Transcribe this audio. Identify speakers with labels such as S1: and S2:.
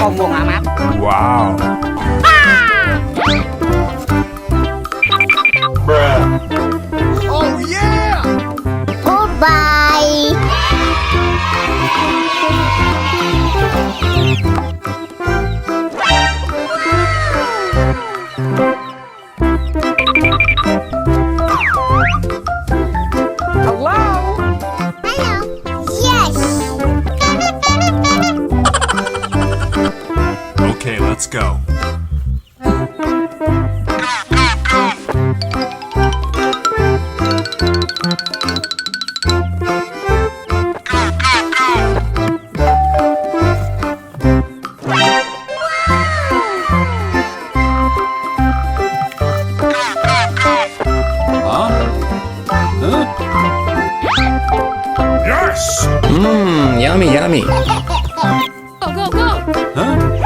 S1: sombong amat.
S2: Wow.
S1: Oh yeah.
S3: Goodbye.
S1: Hello.
S3: Hello. Yes.
S2: Okay, let's go.
S4: Yes!
S5: Yummy, yummy.
S3: Go, go, go.
S4: Huh?